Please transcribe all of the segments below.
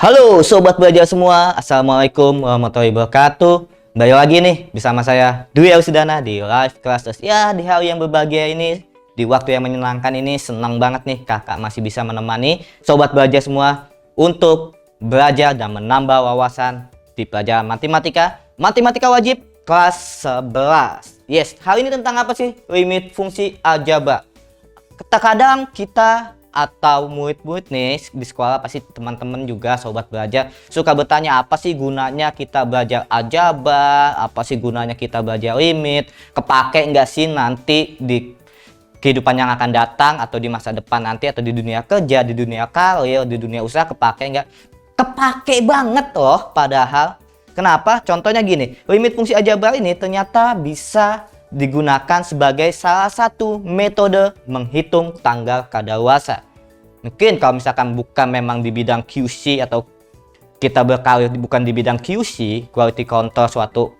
Halo sobat belajar semua, assalamualaikum warahmatullahi wabarakatuh. Kembali lagi nih bersama saya Dwi Ausdana di Live Classes. Ya, di hari yang berbahagia ini, di waktu yang menyenangkan ini, senang banget nih kakak masih bisa menemani sobat belajar semua untuk belajar dan menambah wawasan di pelajaran matematika wajib kelas 11. Yes, hari ini tentang apa sih? Limit fungsi aljabar. Terkadang kita atau murid-murid nih di sekolah, pasti teman-teman juga sobat belajar suka bertanya, apa sih gunanya kita belajar aljabar, apa sih gunanya kita belajar limit, kepake nggak sih nanti di kehidupan yang akan datang atau di masa depan nanti, atau di dunia kerja, di dunia karir, di dunia usaha, kepake nggak? Kepake banget loh. Padahal kenapa? Contohnya gini, limit fungsi aljabar ini ternyata bisa digunakan sebagai salah satu metode menghitung tanggal kadaluarsa. Mungkin kalau misalkan bukan memang di bidang QC atau kita berkarir bukan di bidang QC, quality control suatu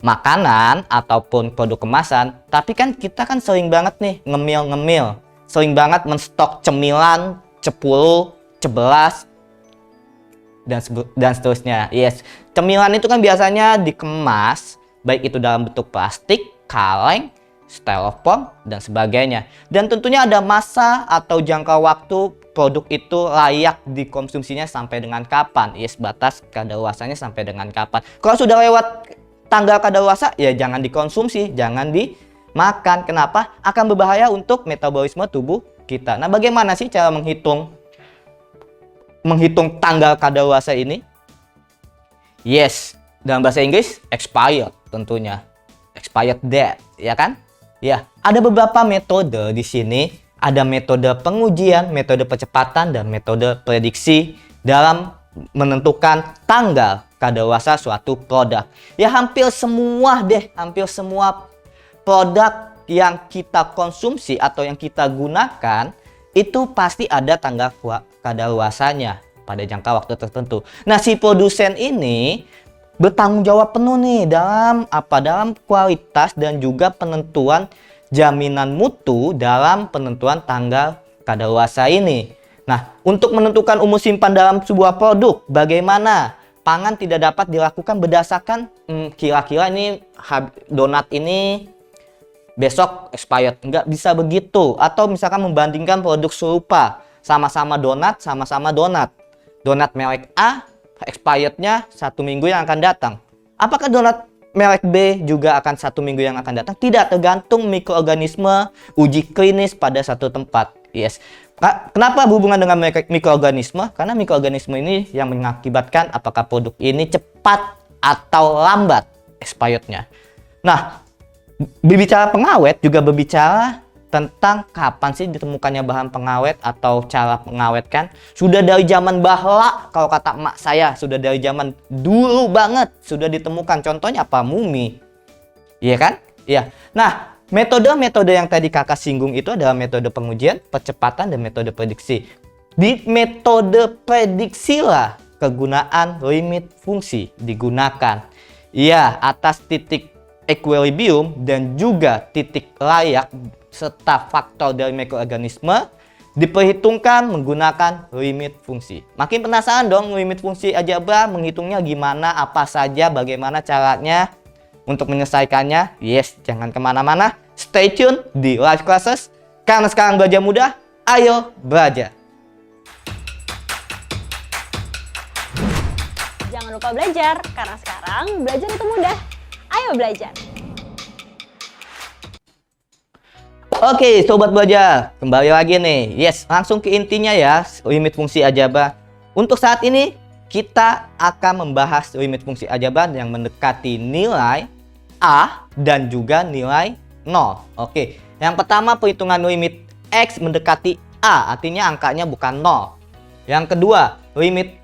makanan ataupun produk kemasan, tapi kan kita kan sering banget nih ngemil, sering banget menstok cemilan, cepul, cebelas, dan seterusnya. Yes, cemilan itu kan biasanya dikemas, baik itu dalam bentuk plastik, kaleng, styrofoam, dan sebagainya. Dan tentunya ada masa atau jangka waktu produk itu layak dikonsumsinya sampai dengan kapan. Yes, batas kadaluarsanya sampai dengan kapan. Kalau sudah lewat tanggal kadaluarsa, ya jangan dikonsumsi, jangan dimakan. Kenapa? Akan berbahaya untuk metabolisme tubuh kita. Nah, bagaimana sih cara menghitung tanggal kadaluarsa ini? Yes, dalam bahasa Inggris expired tentunya. Expired date, ya kan? Ya, ada beberapa metode di sini. Ada metode pengujian, metode percepatan, dan metode prediksi dalam menentukan tanggal kadaluarsa suatu produk. Ya, hampir semua produk yang kita konsumsi atau yang kita gunakan itu pasti ada tanggal kadaluarsanya pada jangka waktu tertentu. Nah, si produsen ini bertanggung jawab penuh nih dalam kualitas dan juga penentuan jaminan mutu dalam penentuan tanggal kadaluarsa ini. Nah, untuk menentukan umur simpan dalam sebuah produk, bagaimana? Pangan tidak dapat dilakukan berdasarkan kira-kira ini donat ini besok expired. Nggak bisa begitu. Atau misalkan membandingkan produk serupa, sama-sama donat. Donat merek A, expirednya 1 minggu yang akan datang. Apakah donat merek B juga akan 1 minggu yang akan datang? Tidak, tergantung mikroorganisme uji klinis pada satu tempat. Yes. Kenapa berhubungan dengan mikroorganisme? Karena mikroorganisme ini yang mengakibatkan apakah produk ini cepat atau lambat expirednya. Nah, berbicara pengawet juga berbicara tentang kapan sih ditemukannya bahan pengawet atau cara mengawetkan. Sudah dari zaman bahla, kalau kata emak saya, sudah dari zaman dulu banget sudah ditemukan. Contohnya apa? Mumi. Iya kan? Iya. Nah, metode-metode yang tadi kakak singgung itu adalah metode pengujian, percepatan, dan metode prediksi. Di metode prediksi lah kegunaan limit fungsi digunakan. Iya, atas titik equilibrium dan juga titik layak serta faktor dari mikroorganisme diperhitungkan menggunakan limit fungsi. Makin penasaran dong limit fungsi aljabar, menghitungnya gimana, apa saja, bagaimana caranya untuk menyelesaikannya? Yes, jangan kemana-mana, stay tune di Live Classes, karena sekarang belajar mudah, ayo belajar. Jangan lupa belajar, karena sekarang belajar itu mudah. Ayo belajar. Oke, sobat belajar, kembali lagi nih. Yes, langsung ke intinya ya, limit fungsi aljabar. Untuk saat ini, kita akan membahas limit fungsi aljabar yang mendekati nilai A dan juga nilai 0. Oke, yang pertama perhitungan limit X mendekati A, artinya angkanya bukan 0. Yang kedua, limit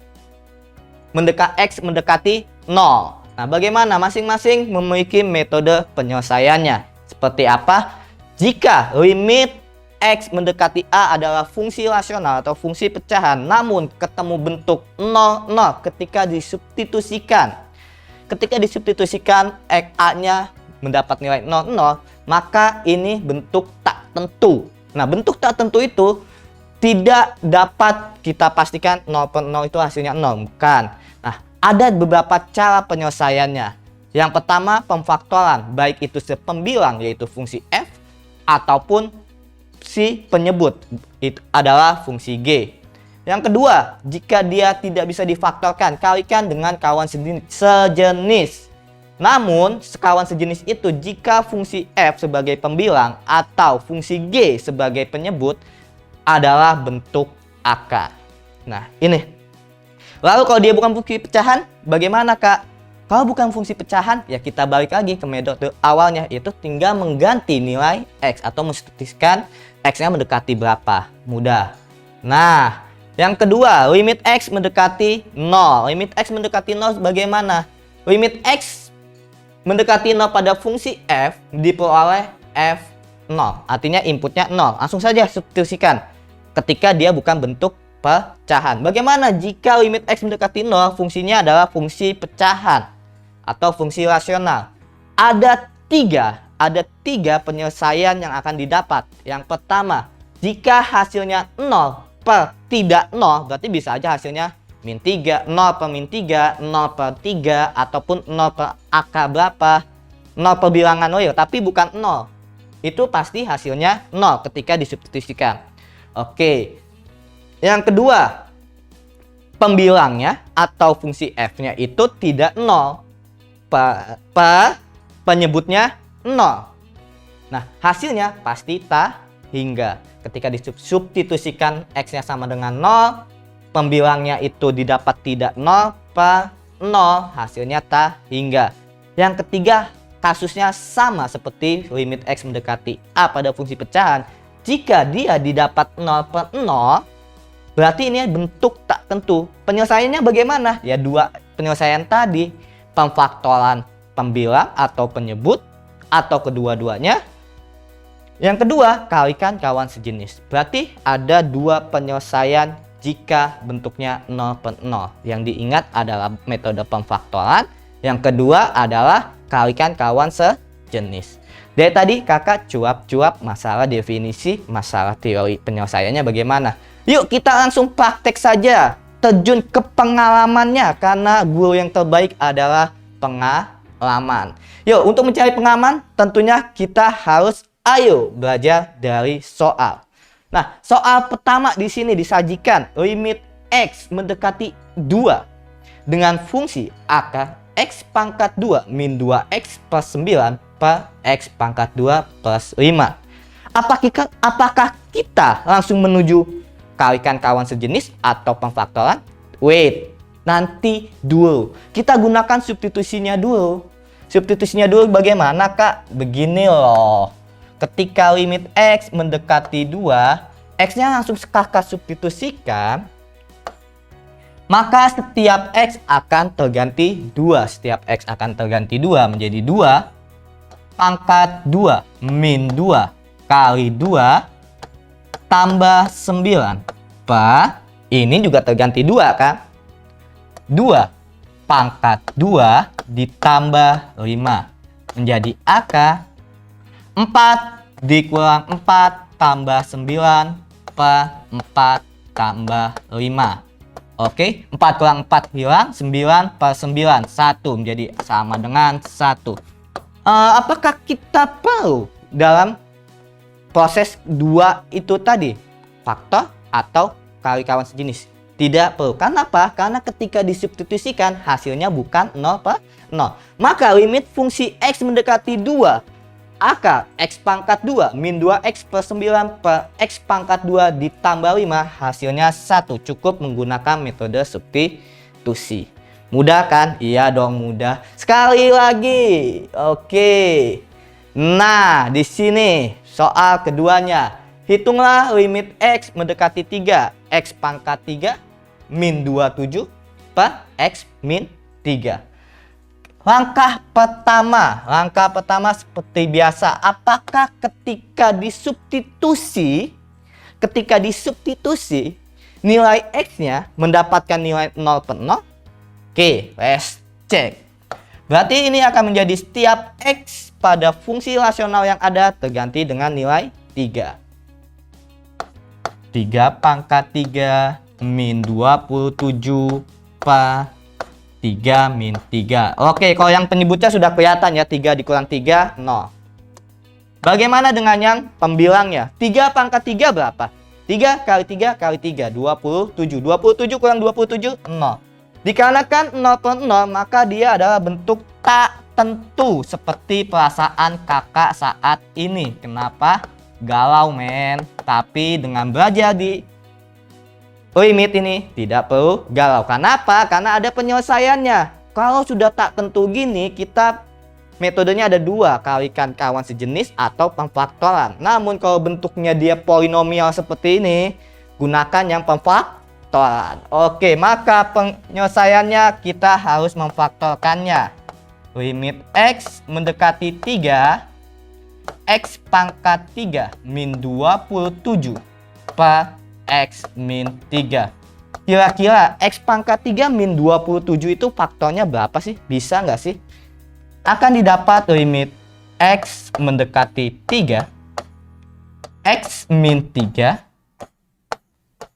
X mendekati 0. Nah, bagaimana? Masing-masing memiliki metode penyelesaiannya. Seperti apa? Jika limit X mendekati A adalah fungsi rasional atau fungsi pecahan, namun ketemu bentuk 0, 0 ketika disubstitusikan. Ketika disubstitusikan A-nya mendapat nilai 0, 0, maka ini bentuk tak tentu. Nah, bentuk tak tentu itu tidak dapat kita pastikan 0 per 0 itu hasilnya 0, bukan. Nah, ada beberapa cara penyelesaiannya. Yang pertama, pemfaktoran, baik itu si pembilang yaitu fungsi f ataupun si penyebut itu adalah fungsi g. Yang kedua, jika dia tidak bisa difaktorkan, kalikan dengan kawan sejenis. Namun, kawan sejenis itu jika fungsi f sebagai pembilang atau fungsi g sebagai penyebut adalah bentuk akar. Nah, ini. Lalu kalau dia bukan fungsi pecahan, bagaimana, Kak? Kalau bukan fungsi pecahan, ya kita balik lagi ke metode awalnya, yaitu tinggal mengganti nilai x atau menstatistikkan x-nya mendekati berapa. Mudah. Nah, yang kedua, limit x mendekati 0. Limit x mendekati 0 bagaimana? Limit x mendekati 0 pada fungsi f diperoleh f0. Artinya inputnya 0. Langsung saja substitusikan ketika dia bukan bentuk pecahan. Bagaimana jika limit x mendekati 0 fungsinya adalah fungsi pecahan atau fungsi rasional? Ada tiga penyelesaian yang akan didapat. Yang pertama, jika hasilnya 0 per tidak 0, berarti bisa aja hasilnya min 3, 0 per min 3, 0 per 3, ataupun 0 per akar berapa, 0 per bilangan real, tapi bukan 0. Itu pasti hasilnya 0 ketika disubstitusikan. Oke. Yang kedua, pembilangnya atau fungsi f-nya itu tidak 0. Penyebutnya 0. Nah, hasilnya pasti tak hingga. Ketika disubstitusikan x-nya sama dengan 0, pembilangnya itu didapat tidak 0 per 0, hasilnya tak hingga. Yang ketiga, kasusnya sama seperti limit x mendekati a pada fungsi pecahan. Jika dia didapat 0 per 0, berarti ini bentuk tak tentu. Penyelesaiannya bagaimana? Ya dua penyelesaian tadi. Pemfaktoran pembilang atau penyebut, atau kedua-duanya. Yang kedua, kalikan kawan sejenis. Berarti ada dua penyelesaian jika bentuknya 0 per 0. Yang diingat adalah metode pemfaktoran. Yang kedua adalah kalikan kawan sejenis. Dari tadi kakak cuap-cuap masalah definisi, masalah teori, penyelesaiannya bagaimana. Yuk kita langsung praktek saja, terjun ke pengalamannya, karena guru yang terbaik adalah pengalaman. Yuk, untuk mencari pengalaman tentunya kita harus belajar dari soal. Nah, soal pertama di sini disajikan limit x mendekati 2 dengan fungsi akar x pangkat 2 min 2x plus 9 per x pangkat 2 plus 5. Apakah kita langsung menuju kalikan kawan sejenis atau pemfaktoran? Wait, nanti dulu. Kita gunakan substitusinya dulu. Substitusinya dulu bagaimana, Kak? Begini loh. Ketika limit x mendekati 2, x-nya langsung kakak substitusikan, maka setiap x akan terganti 2. Setiap x akan terganti 2 menjadi 2 pangkat 2 min 2 kali 2 tambah 9 per, ini juga terganti 2 kan, 2 pangkat 2 ditambah 5 menjadi akar 4 dikurang 4 tambah 9 per 4 tambah 5. Oke, 4 kurang 4 hilang, 9 per 9, 1 menjadi sama dengan 1. Apakah kita perlu dalam proses 2 itu tadi faktor atau kali kawan sejenis? Tidak perlu. Karena apa? Karena ketika disubstitusikan hasilnya bukan 0 per 0. Maka limit fungsi x mendekati 2 akar x pangkat 2 min 2x plus 9 per x pangkat 2 ditambah 5 hasilnya 1. Cukup menggunakan metode substitusi. Mudah kan? Iya dong, mudah. Sekali lagi. Oke. Nah, di sini soal keduanya. Hitunglah limit x mendekati 3, x pangkat 3 min 27 per x min 3. Langkah pertama seperti biasa, apakah ketika disubstitusi nilai x-nya mendapatkan nilai 0 per 0? Oke, let's check. Berarti ini akan menjadi setiap x pada fungsi rasional yang ada terganti dengan nilai 3. 3 pangkat 3 min 27 per 3 min 3. Oke, kalau yang penyebutnya sudah kelihatan ya, 3 dikurang 3, 0. Bagaimana dengan yang pembilangnya? 3 pangkat 3 berapa? 3 kali 3 kali 3, 27. 27 kurang 27, 0. Dikarenakan 0 per 0, maka dia adalah bentuk tak tentu seperti perasaan kakak saat ini. Kenapa? Galau men. Tapi dengan belajar di limit ini tidak perlu galau. Kenapa? Karena ada penyelesaiannya. Kalau sudah tak tentu gini, kita metodenya ada dua, kalikan kawan sejenis atau pemfaktoran. Namun kalau bentuknya dia polinomial seperti ini, gunakan yang pemfaktoran. Oke, maka penyelesaiannya kita harus memfaktorkannya. Limit X mendekati 3, X pangkat 3 min 27 per X min 3. Kira-kira X pangkat 3 min 27 itu faktornya berapa sih? Bisa nggak sih? Akan didapat limit X mendekati 3, X min 3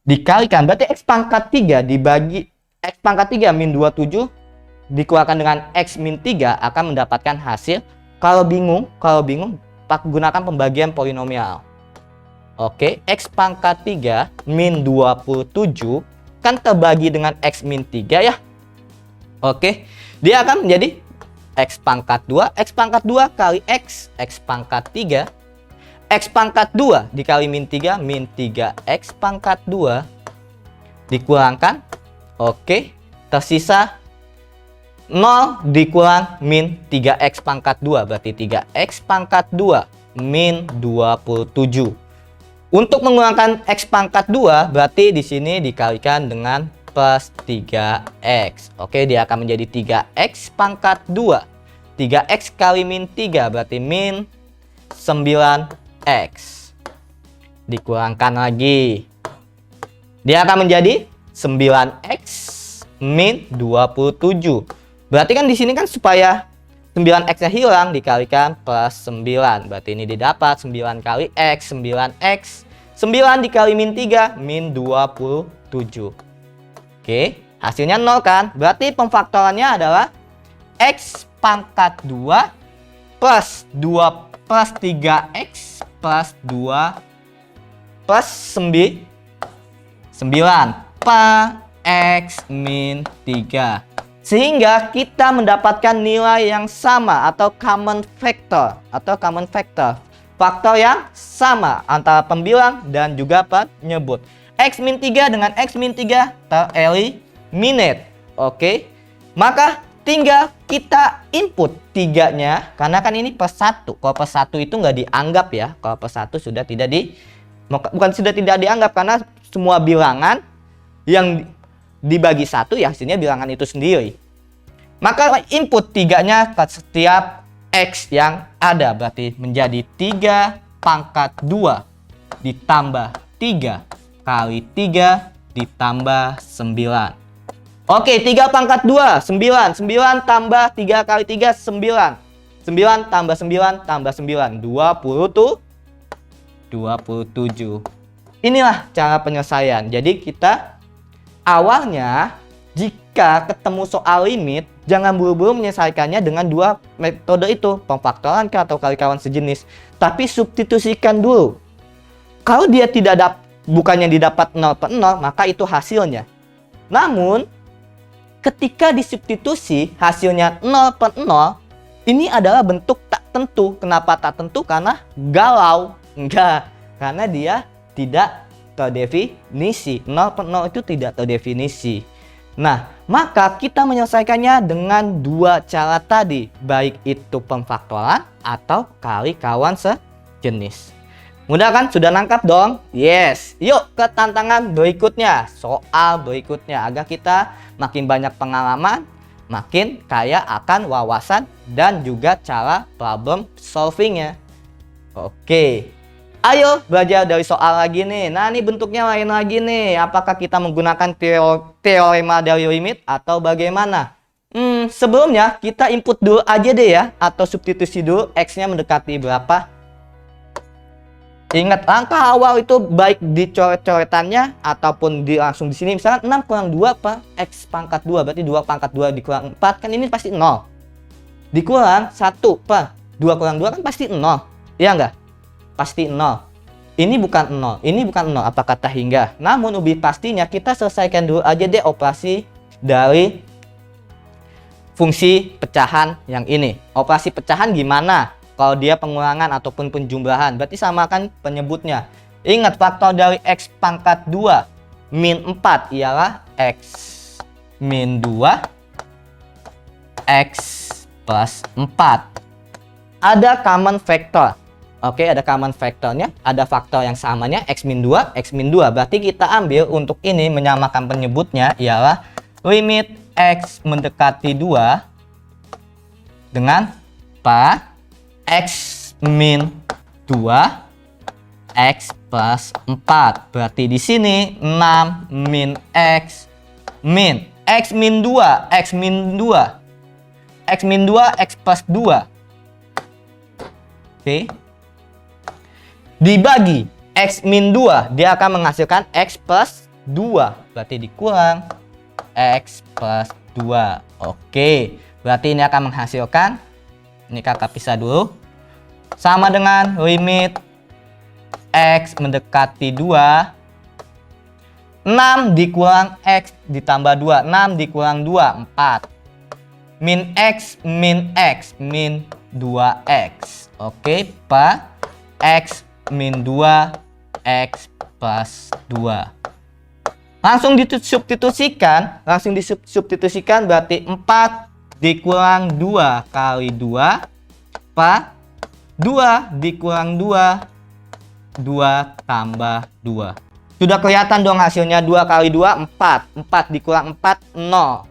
dikalikan, berarti X pangkat 3 dibagi X pangkat 3 min 27 dikeluarkan dengan X min 3 akan mendapatkan hasil. Kalau bingung, gunakan pembagian polinomial. Oke, X pangkat 3 min 27 kan terbagi dengan X min 3 ya. Oke, dia akan menjadi X pangkat 2, X pangkat 2 kali X pangkat 3, X pangkat 2 dikali min 3 X pangkat 2 dikurangkan. Oke, tersisa 0 dikurang min 3X pangkat 2, berarti 3X pangkat 2 min 27. Untuk mengurangkan X pangkat 2, berarti di sini dikalikan dengan plus 3X. Oke, dia akan menjadi 3X pangkat 2. 3X kali min 3 berarti min 9X. Dikurangkan lagi. Dia akan menjadi 9X min 27. Berarti kan di sini kan supaya 9X-nya hilang dikalikan plus 9. Berarti ini didapat 9 kali X, 9X. 9 dikali min 3, min 27. Oke, hasilnya 0 kan? Berarti pemfaktorannya adalah X pangkat 2 plus 2 plus 3X plus 2 plus 9 per X min 3. Sehingga kita mendapatkan nilai yang sama atau common factor. Faktor yang sama antara pembilang dan juga penyebut. X min 3 dengan X min 3 tereliminate. Oke. Maka tinggal kita input 3-nya. Karena kan ini per 1. Kalau per 1 itu nggak dianggap ya. Kalau per 1 sudah tidak dianggap. Karena semua bilangan yang dibagi 1 ya hasilnya bilangan itu sendiri. Maka input 3-nya ke setiap X yang ada. Berarti menjadi 3 pangkat 2 ditambah 3 kali 3 ditambah 9. Oke, 3 pangkat 2, 9. 9 tambah 3 kali 3, 9. 9 tambah 9 tambah 9. 27. Inilah cara penyelesaian. Jadi kita awalnya jika ketemu soal limit, jangan buru-buru menyelesaikannya dengan dua metode itu, pemfaktoran atau kali kawan sejenis. Tapi substitusikan dulu. Kalau dia bukannya didapat 0 per 0, maka itu hasilnya. Namun, ketika disubstitusi hasilnya 0 per 0, ini adalah bentuk tak tentu. Kenapa tak tentu? Karena galau. Enggak, karena dia tidak terdefinisi. 0 per 0 itu tidak terdefinisi. Nah, maka kita menyelesaikannya dengan dua cara tadi, baik itu pemfaktoran atau kali kawan sejenis. Mudah kan? Sudah nangkap dong? Yes. Yuk ke tantangan berikutnya, soal berikutnya, agar kita makin banyak pengalaman, makin kaya akan wawasan dan juga cara problem solvingnya. Oke. Ayo belajar dari soal lagi nih. Nah, ini bentuknya lain lagi nih. Apakah kita menggunakan teorema dari limit atau bagaimana? Sebelumnya kita input dulu aja deh ya. Atau substitusi dulu X-nya mendekati berapa. Ingat, angka awal itu baik di coret-coretannya ataupun langsung di sini. Misalnya 6 kurang 2 apa? X pangkat 2. Berarti 2 pangkat 2 dikurang 4. Kan ini pasti 0. Dikurang 1 apa? 2 kurang 2 kan pasti 0. Iya enggak? Pasti 0. Ini bukan 0. Ini bukan 0. Apa kata hingga? Namun lebih pastinya kita selesaikan dulu aja deh operasi dari fungsi pecahan yang ini. Operasi pecahan gimana? Kalau dia pengurangan ataupun penjumlahan, berarti samakan penyebutnya. Ingat, faktor dari X pangkat 2 min 4 ialah X min 2 X plus 4. Ada common factor. Oke, ada common factornya. Ada faktor yang samanya X min 2 X min 2. Berarti kita ambil untuk ini menyamakan penyebutnya ialah limit X mendekati 2 dengan apa? X min 2 X plus 4. Berarti di sini 6 min X min X min 2 X min 2 X min 2 X plus 2. Oke. Dibagi X min 2, dia akan menghasilkan X plus 2. Berarti dikurang X plus 2. Oke. Berarti ini akan menghasilkan, ini kakak pisah dulu, sama dengan limit X mendekati 2 6 dikurang X ditambah 2. 6 dikurang 2 4 min X min 2X. Oke, Pak. X min 2 X plus 2. Langsung disubstitusikan berarti 4 dikurang 2 kali 2 apa? 2 dikurang 2 tambah 2. Sudah kelihatan dong hasilnya. 2 kali 2 4. 4 dikurang 4 0.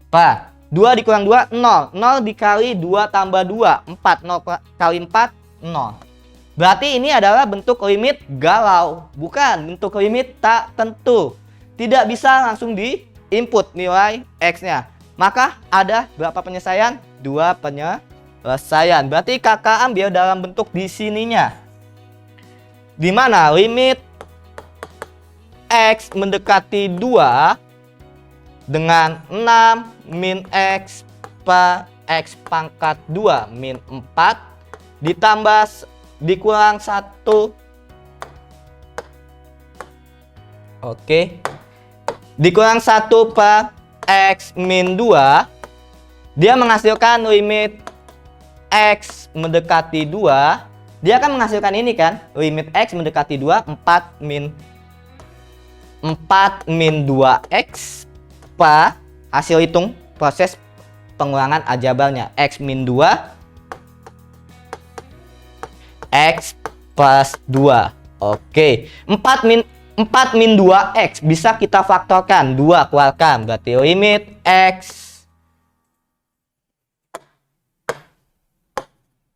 Apa? 2 dikurang 2 0. 0 dikali 2 tambah 2 4. 0 kali 4 0. Berarti ini adalah bentuk limit galau, bukan bentuk limit tak tentu. Tidak bisa langsung di input nilai X-nya. Maka ada berapa penyelesaian? 2 penyelesaian. Berarti kakak ambil dalam bentuk di sininya. Di mana limit X mendekati 2 dengan 6 min X per X pangkat 2 min 4 ditambah dikurang 1. Oke. Dikurang 1 per X min 2, dia menghasilkan limit X mendekati 2. Dia akan menghasilkan ini kan, limit X mendekati 2 4 min 2X per hasil hitung proses pengurangan aljabarnya X min 2 X plus 2. Oke, 4 min 2X bisa kita faktorkan, 2 keluarkan, berarti limit X.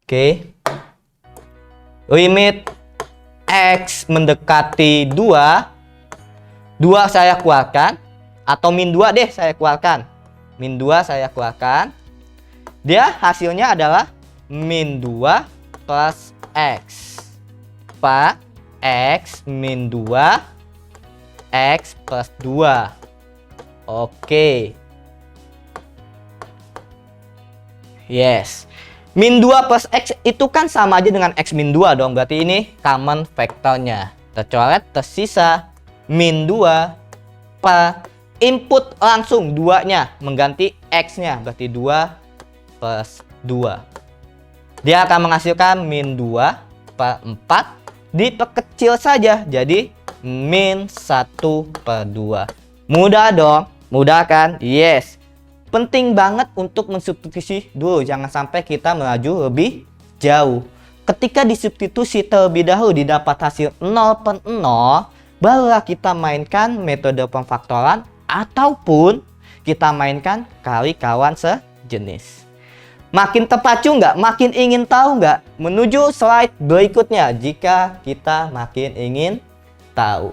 Oke. Limit X mendekati 2. 2 saya keluarkan, atau min 2 deh saya keluarkan. Min 2 saya keluarkan. Dia hasilnya adalah min 2 plus X. Pak, X min 2 X plus 2. Oke. Yes. Min 2 plus X itu kan sama aja dengan X min 2 dong. Berarti ini common faktornya. Tercoret, tersisa min 2 per input langsung 2-nya mengganti X-nya. Berarti 2 plus 2. Dia akan menghasilkan min 2 per 4. Diperkecil saja jadi min 1 per 2. Mudah dong? Mudah kan? Yes. Penting banget untuk mensubstitusi dulu. Jangan sampai kita melaju lebih jauh. Ketika disubstitusi terlebih dahulu didapat hasil 0 per 0, barulah kita mainkan metode pemfaktoran ataupun kita mainkan kali kawan sejenis. Makin terpacu nggak? Makin ingin tahu nggak? Menuju slide berikutnya jika kita makin ingin tahu.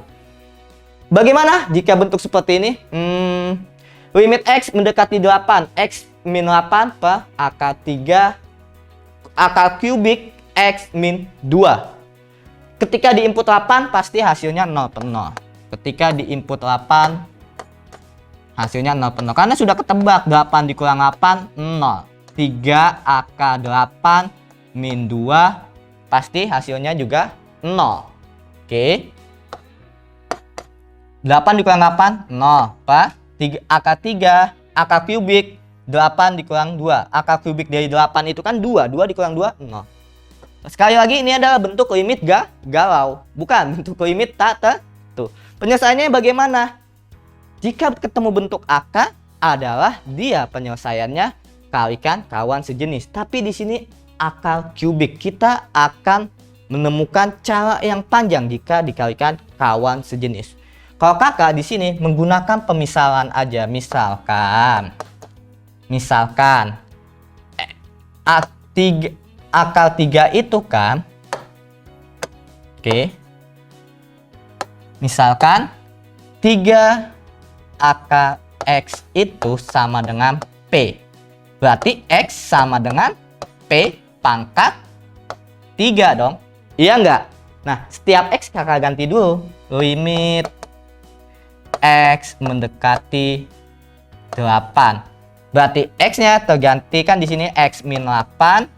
Bagaimana jika bentuk seperti ini? Limit X mendekati 8. X min 8 per akar 3 akar kubik X min 2. Ketika di input 8 pasti hasilnya 0 per 0. Ketika di input 8 hasilnya 0 per 0. Karena sudah ketebak 8 dikurang 8 0. 3 AK 8 min 2 pasti hasilnya juga 0. Oke. 8 dikurang 8 0. Apa? 3 AK 3 AK kubik 8 dikurang 2. AK kubik dari 8 itu kan 2. 2 dikurang 2 0. Sekali lagi ini adalah bentuk limit galau, bukan bentuk limit tak tentu. Penyelesaiannya bagaimana? Jika ketemu bentuk AK adalah dia penyelesaiannya kalikan kawan sejenis. Tapi di sini akal kubik, kita akan menemukan cara yang panjang jika dikalikan kawan sejenis. Kalau kakak di sini menggunakan pemisalan aja, misalkan akal 3 itu kan, oke, misalkan 3 akal X itu sama dengan P, berarti X sama dengan P pangkat 3 dong, iya nggak? Nah, setiap X kakak ganti dulu, limit X mendekati 8. Berarti X-nya terganti kan di sini X min 8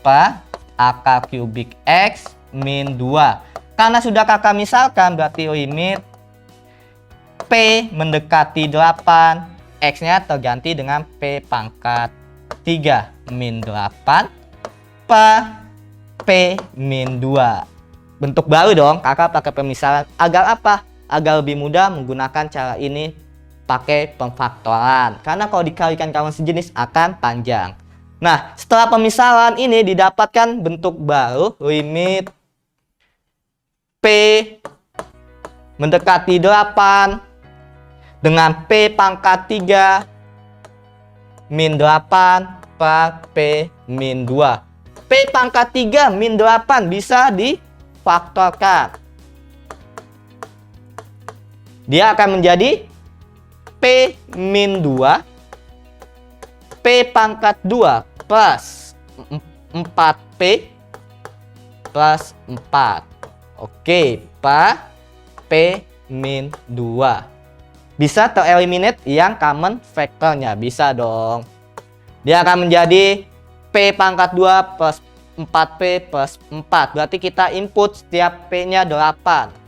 per AK kubik X min 2. Karena sudah kakak misalkan berarti limit P mendekati 8, X-nya terganti dengan P pangkat 3 min 8 per P min 2. Bentuk baru dong, kakak pakai pemisalan. Agar apa? Agar lebih mudah menggunakan cara ini pakai pemfaktoran. Karena kalau dikalikan kawan sejenis akan panjang. Nah, setelah pemisalan ini didapatkan bentuk baru, limit P mendekati 8 dengan P pangkat 3 min 8 per P min 2. P pangkat 3 min 8 bisa difaktorkan. Dia akan menjadi P min 2 P pangkat 2 plus 4P plus 4. Oke, P min 2. Bisa tereliminate yang common factornya, bisa dong. Dia akan menjadi P pangkat 2 plus 4P plus 4. Berarti kita input setiap P-nya 8.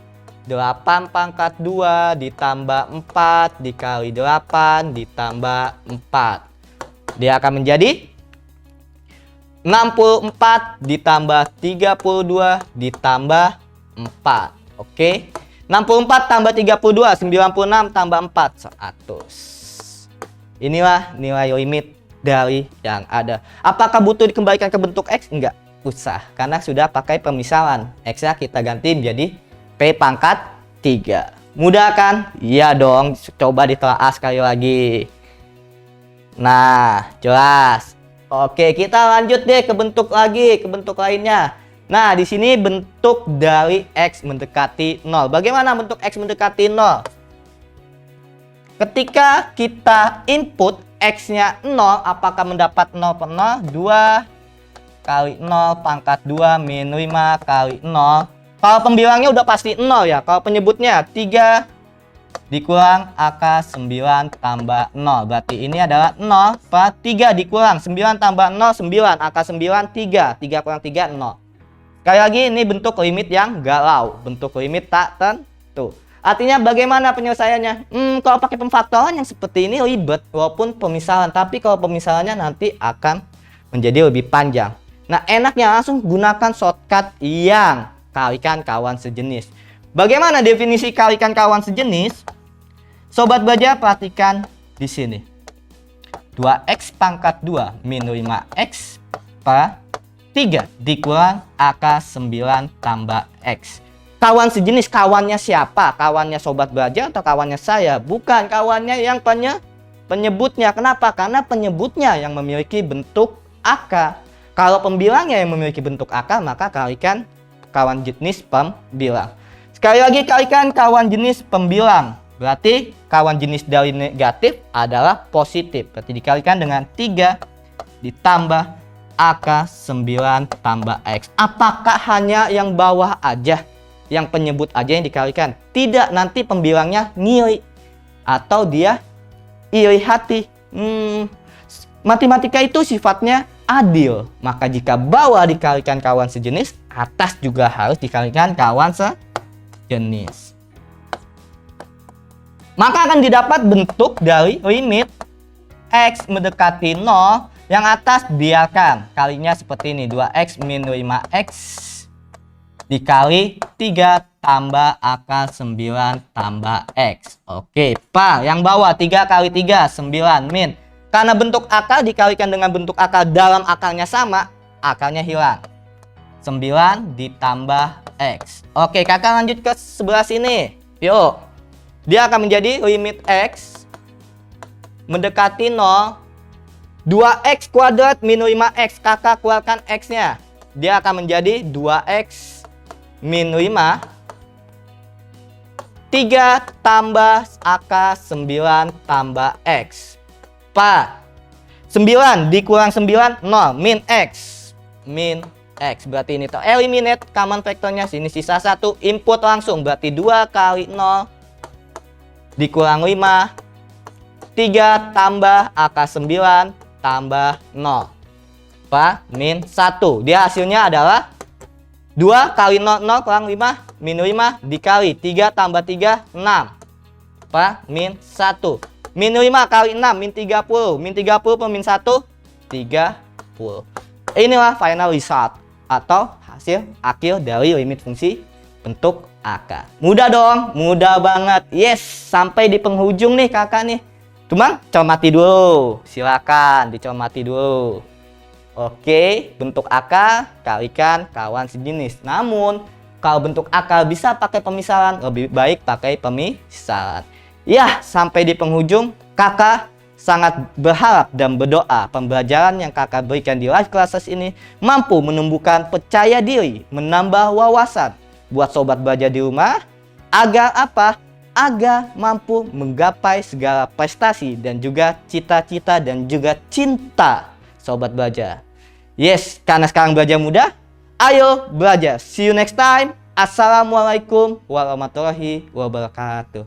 8 pangkat 2 ditambah 4 dikali 8 ditambah 4. Dia akan menjadi 64 ditambah 32 ditambah 4. Oke. 64 tambah 32, 96 tambah 4, 100. Inilah nilai limit dari yang ada. Apakah butuh dikembalikan ke bentuk X? Enggak usah, karena sudah pakai pemisalan. X-nya kita ganti menjadi P pangkat 3. Mudah kan? Iya dong. Coba ditelaah sekali lagi. Nah, jelas. Oke, kita lanjut deh ke bentuk lainnya. Nah, di sini bentuk dari X mendekati 0. Bagaimana bentuk X mendekati 0? Ketika kita input X-nya 0, apakah mendapat 0 per 0? 2 kali 0 pangkat 2 min 5 kali 0. Kalau pembilangnya udah pasti 0 ya. Kalau penyebutnya 3 dikurang AK 9 tambah 0. Berarti ini adalah 0 per 3 dikurang 9 tambah 0, 9. AK 9, 3. 3 kurang 3, 0. Sekali lagi ini bentuk limit yang galau. Bentuk limit tak tentu. Artinya bagaimana penyelesaiannya? Kalau pakai pemfaktoran yang seperti ini ribet. Walaupun pemisalan. Tapi kalau pemisalannya nanti akan menjadi lebih panjang. Nah, enaknya langsung gunakan shortcut yang kalikan kawan sejenis. Bagaimana definisi kalikan kawan sejenis? Sobat belajar perhatikan di sini. 2x pangkat 2 min 5x per 3 dikurang AK 9 tambah x. Kawan sejenis, kawannya siapa? Kawannya sobat belajar atau kawannya saya? Bukan, kawannya yang penyebutnya. Kenapa? Karena penyebutnya yang memiliki bentuk AK. Kalau pembilangnya yang memiliki bentuk AK, maka kalikan kawan jenis pembilang. Sekali lagi kalikan kawan jenis pembilang. Berarti kawan jenis dari negatif adalah positif. Berarti dikalikan dengan 3 ditambah AK 9 tambah X. Apakah hanya yang bawah aja, yang penyebut aja yang dikalikan? Tidak, nanti pembilangnya ngiri atau dia iri hati. Matematika itu sifatnya adil. Maka jika bawah dikalikan kawan sejenis, atas juga harus dikalikan kawan sejenis. Maka akan didapat bentuk dari limit X mendekati 0. Yang atas biarkan kalinya seperti ini, 2X min 5X dikali 3 tambah AK 9 tambah X. Oke, Pak, yang bawah 3 kali 3, 9 min. Karena bentuk akal dikalikan dengan bentuk akal dalam akalnya sama, akalnya hilang. 9 ditambah X. Oke, kakak lanjut ke sebelah sini. Yuk. Dia akan menjadi limit X mendekati 0. 2X kuadrat min 5X. Kakak keluarkan X-nya. Dia akan menjadi 2X min 5. 3 tambah AK 9 tambah X. Pak, 9 dikurang 9, 0. Min X. Min X. Berarti ini eliminate common factornya. Sini sisa 1. Input langsung. Berarti 2 kali 0 dikurang 5. 3 tambah AK 9 tambah 0. Pak, min 1. Dia hasilnya adalah 2 kali 0, 0 kurang 5, min 5 dikali 3 tambah 3, 6. Pak, min 1. Min 5 kali 6, min 30. Min 30 per min 1, 30. Inilah final result atau hasil akhir dari limit fungsi bentuk AK. Mudah dong, mudah banget. Yes, sampai di penghujung nih kakak nih. Cuman cermati dulu, silakan dicermati dulu. Oke, bentuk AK kalikan kawan sejenis. Namun kalau bentuk AK bisa pakai pemisahan, lebih baik pakai pemisahan. Ya, sampai di penghujung kakak sangat berharap dan berdoa pembelajaran yang kakak berikan di live classes ini mampu menumbuhkan percaya diri, menambah wawasan buat sobat belajar di rumah, agar apa? Agar mampu menggapai segala prestasi dan juga cita-cita dan juga cinta sobat belajar. Yes, karena sekarang belajar mudah, ayo belajar. See you next time. Assalamualaikum warahmatullahi wabarakatuh.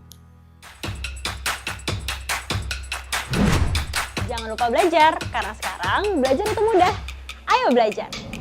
Jangan lupa belajar, karena sekarang belajar itu mudah. Ayo belajar!